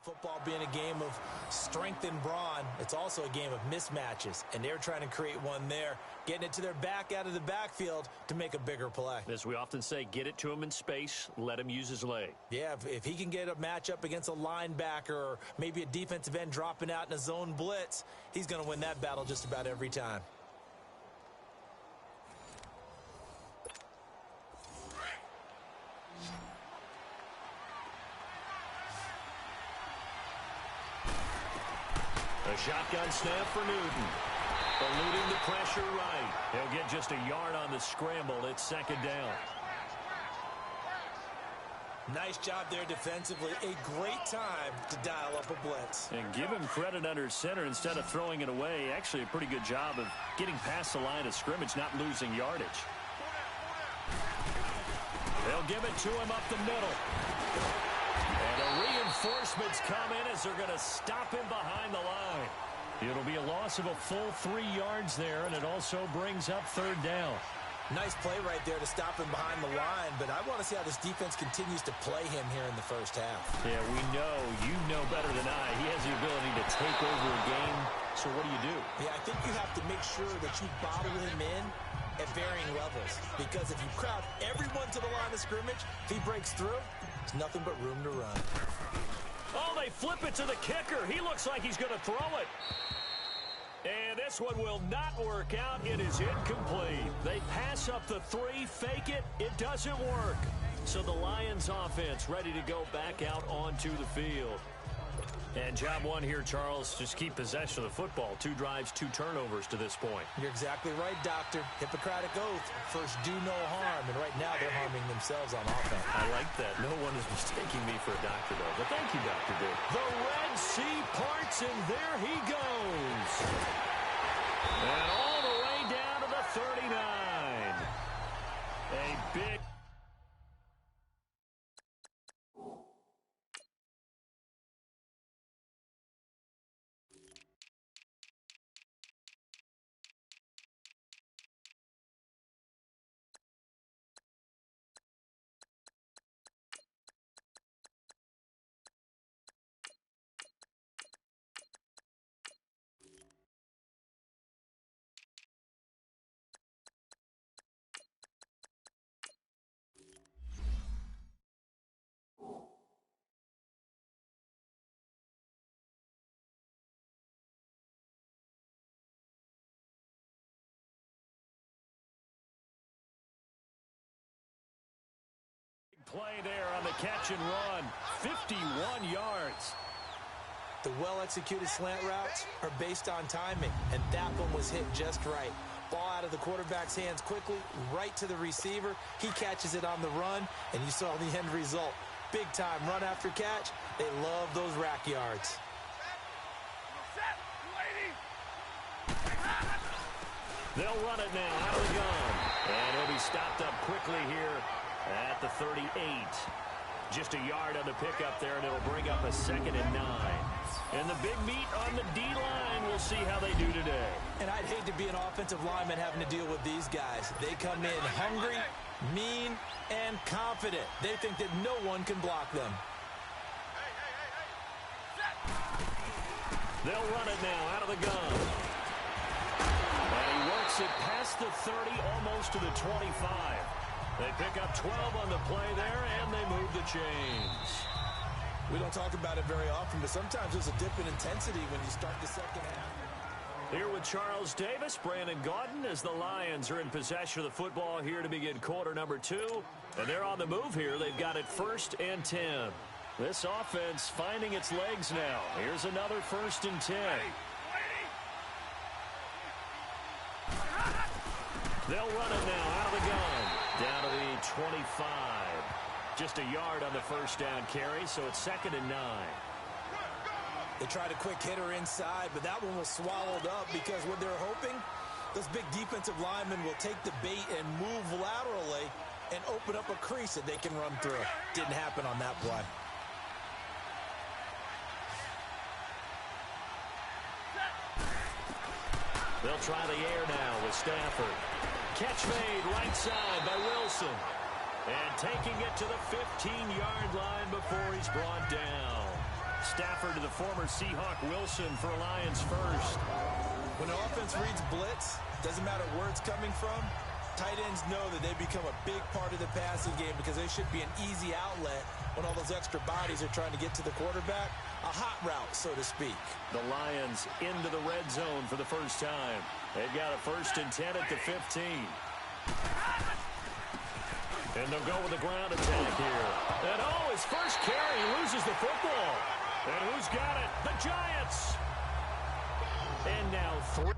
Football being a game of strength and brawn, it's also a game of mismatches, and they're trying to create one there, getting it to their back out of the backfield to make a bigger play. As we often say, get it to him in space, let him use his leg. Yeah, if he can get a matchup against a linebacker or maybe a defensive end dropping out in a zone blitz, he's going to win that battle just about every time. A shotgun snap for Newton. Eluding the pressure right. He'll get just a yard on the scramble. It's second down. Nice job there defensively. A great time to dial up a blitz. And give him credit under center instead of throwing it away. Actually a pretty good job of getting past the line of scrimmage, not losing yardage. They'll give it to him up the middle. And the reinforcements come in as they're going to stop him behind the line. It'll be a loss of a full 3 yards there, and it also brings up third down. Nice play right there to stop him behind the line, but I want to see how this defense continues to play him here in the first half. Yeah, you know better than I. He has the ability to take over a game, so what do? Yeah, I think you have to make sure that you bottle him in at varying levels, because if you crowd everyone to the line of scrimmage, if he breaks through, there's nothing but room to run. Oh, they flip it to the kicker. He looks like he's going to throw it. And this one will not work out. It is incomplete. They pass up the 3, fake it. It doesn't work. So the Lions offense ready to go back out onto the field. And job one here, Charles, just keep possession of the football. 2 drives, 2 turnovers to this point. You're exactly right, Doctor. Hippocratic oath. First, do no harm. And right now, they're harming themselves on offense. I like that. No one is mistaking me for a doctor, though. But thank you, Dr. Dick. The Red Sea parts, and there he goes. And all the way down to the 39. A big... play there on the catch and run. 51 yards. The well-executed slant routes are based on timing, and that one was hit just right. Ball out of the quarterback's hands quickly, right to the receiver. He catches it on the run, and you saw the end result. Big time run after catch. They love those rack yards. They'll run it now out of the gun. And he'll be stopped up quickly here at the 38. Just a yard on the pickup there, and it'll bring up a 2nd and 9. And the big meat on the D-line, we'll see how they do today. And I'd hate to be an offensive lineman having to deal with these guys. They come in hungry, mean, and confident. They think that no one can block them. They'll run it now out of the gun. And he works it past the 30, almost to the 25. They pick up 12 on the play there, and they move the chains. We don't talk about it very often, but sometimes there's a dip in intensity when you start the second half. Here with Charles Davis, Brandon Gaudin, as the Lions are in possession of the football here to begin quarter number 2. And they're on the move here. They've got it 1st and 10. This offense finding its legs now. Here's another 1st and 10. They'll run it now out of the gun. Down to the 25. Just a yard on the first down carry, so it's 2nd and 9. They tried a quick hitter inside, but that one was swallowed up because what they're hoping, those big defensive linemen will take the bait and move laterally and open up a crease that they can run through. Didn't happen on that play. They'll try the air now with Stafford. Catch made right side by Wilson. And taking it to the 15-yard line before he's brought down. Stafford to the former Seahawk Wilson for Lions first. When the offense reads blitz, doesn't matter where it's coming from, tight ends know that they become a big part of the passing game because they should be an easy outlet when all those extra bodies are trying to get to the quarterback. A hot route, so to speak. The Lions into the red zone for the first time. They've got a 1st and 10 at the 15. And they'll go with a ground attack here. And his first carry, loses the football. And who's got it? The Giants. And now 3.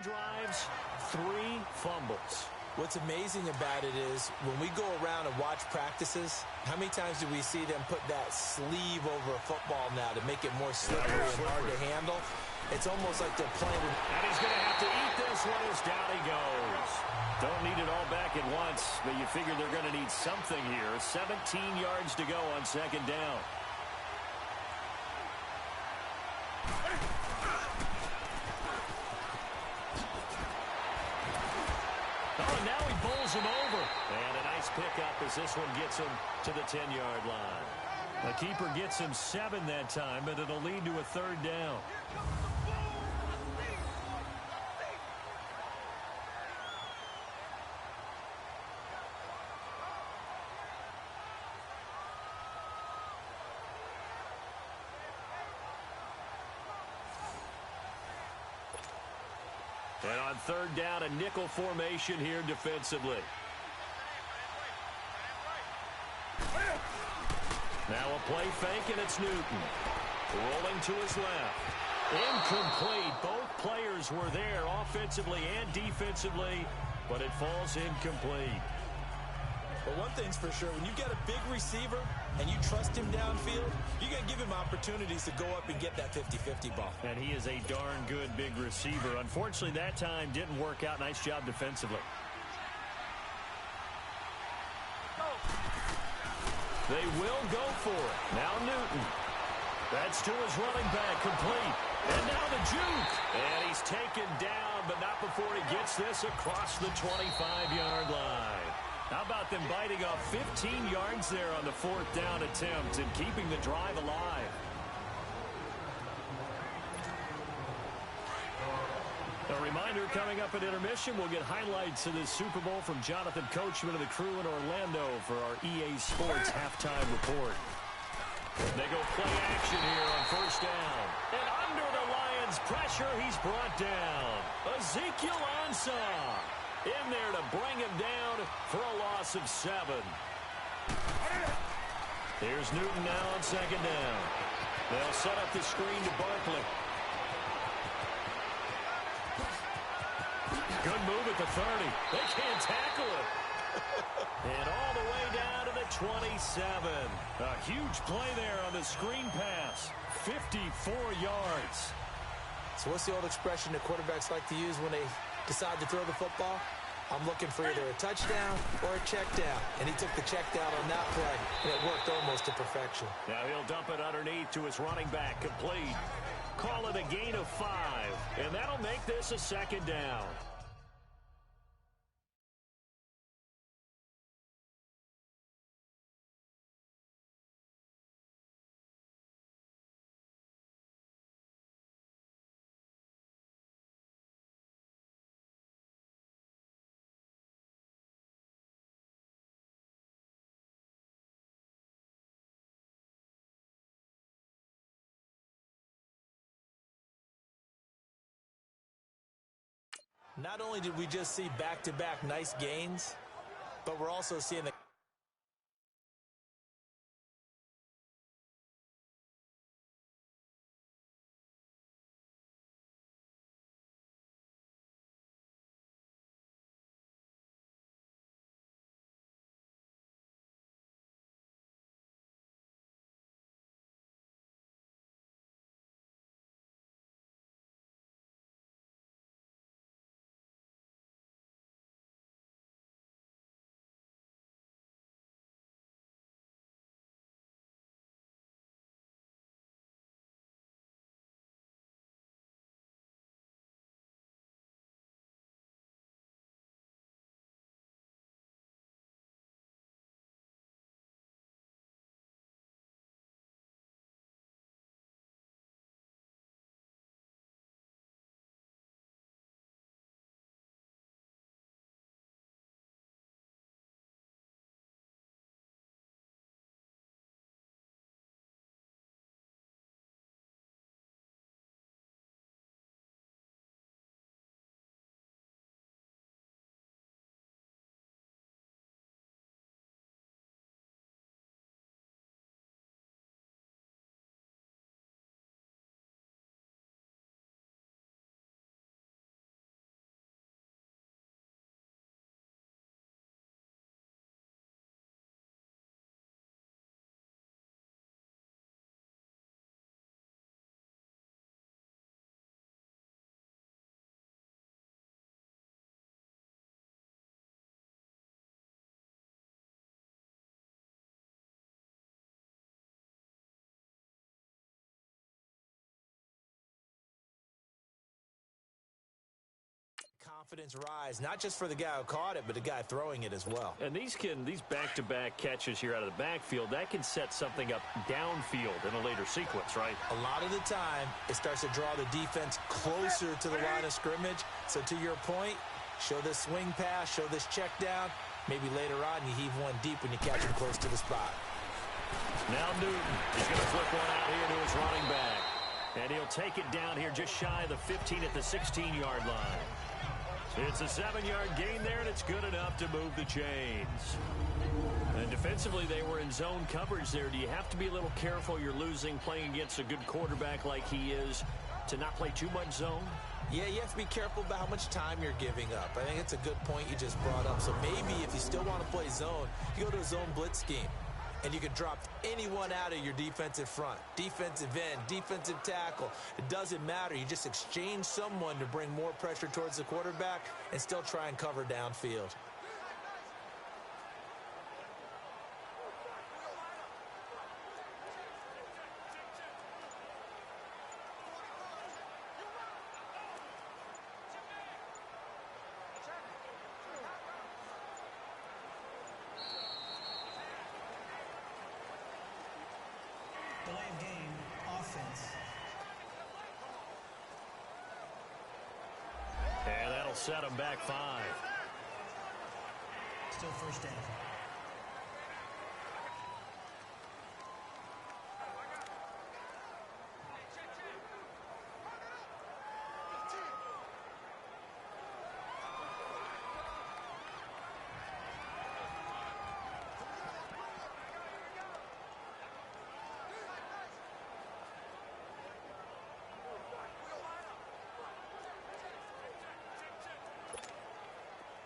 Drives, 3 fumbles. What's amazing about it is when we go around and watch practices, how many times do we see them put that sleeve over a football now to make it more slippery and hard to handle? It's almost like they're playing with... And he's going to have to eat this one as down he goes. Don't need it all back at once, but you figure they're going to need something here. 17 yards to go on 2nd down. Now he bowls him over. And a nice pickup as this one gets him to the 10-yard line. The keeper gets him 7 that time, but it'll lead to a 3rd down. And on 3rd down, a nickel formation here defensively. Now a play fake, and it's Newton. Rolling to his left. Incomplete. Both players were there offensively and defensively, but it falls incomplete. But one thing's for sure, when you get a big receiver and you trust him downfield, you're going to give him opportunities to go up and get that 50-50 ball. And he is a darn good big receiver. Unfortunately, that time didn't work out. Nice job defensively. They will go for it. Now Newton. That's to his running back, complete. And now the juke. And he's taken down, but not before he gets this across the 25-yard line. How about them biting off 15 yards there on the 4th down attempt and keeping the drive alive? A reminder, coming up at intermission, we'll get highlights of this Super Bowl from Jonathan Coachman of the crew in Orlando for our EA Sports halftime report. They go play action here on 1st down. And under the Lions' pressure, he's brought down. Ezekiel Ansah in there to bring him down for a loss of 7. Here's Newton now on 2nd down. They'll set up the screen to Barkley. Good move at the 30. They can't tackle it. And all the way down to the 27. A huge play there on the screen pass. 54 yards. So what's the old expression that quarterbacks like to use when they decide to throw the football? I'm looking for either a touchdown or a check down. And he took the check down on that play, and it worked almost to perfection. Now he'll dump it underneath to his running back, complete. Call it a gain of 5, and that'll make this a 2nd down. Not only did we just see back-to-back nice gains, but we're also seeing the confidence rise, not just for the guy who caught it, but the guy throwing it as well. And these back-to-back catches here out of the backfield, that can set something up downfield in a later sequence, right? A lot of the time, it starts to draw the defense closer to the line of scrimmage. So to your point, show this swing pass, show this check down. Maybe later on you heave one deep when you catch him close to the spot. Now Newton is going to flip one out here to his running back. And he'll take it down here just shy of the 15 at the 16-yard line. It's a 7-yard gain there, and it's good enough to move the chains. And defensively, they were in zone coverage there. Do you have to be a little careful you're losing playing against a good quarterback like he is to not play too much zone? Yeah, you have to be careful about how much time you're giving up. I think it's a good point you just brought up. So maybe if you still want to play zone, you go to a zone blitz scheme. And you can drop anyone out of your defensive front, defensive end, defensive tackle. It doesn't matter. You just exchange someone to bring more pressure towards the quarterback and still try and cover downfield. Delay of game, offense. And that'll set them back 5. Still first down.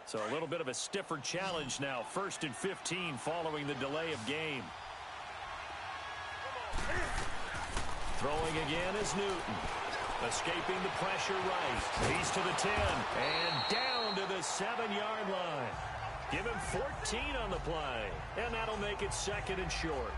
So a little bit of a stiffer challenge now. 1st and 15 following the delay of game. Throwing again is Newton. Escaping the pressure right. He's to the 10. And down to the 7-yard line. Give him 14 on the play. And that'll make it 2nd and short.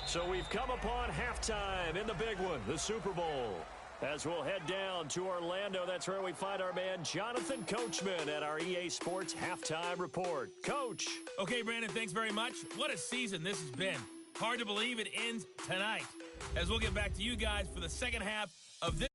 So we've come upon halftime in the big one, the Super Bowl. As we'll head down to Orlando, that's where we find our man Jonathan Coachman at our EA Sports Halftime Report. Coach. Okay, Brandon, thanks very much. What a season this has been. Hard to believe it ends tonight. As we'll get back to you guys for the second half of this.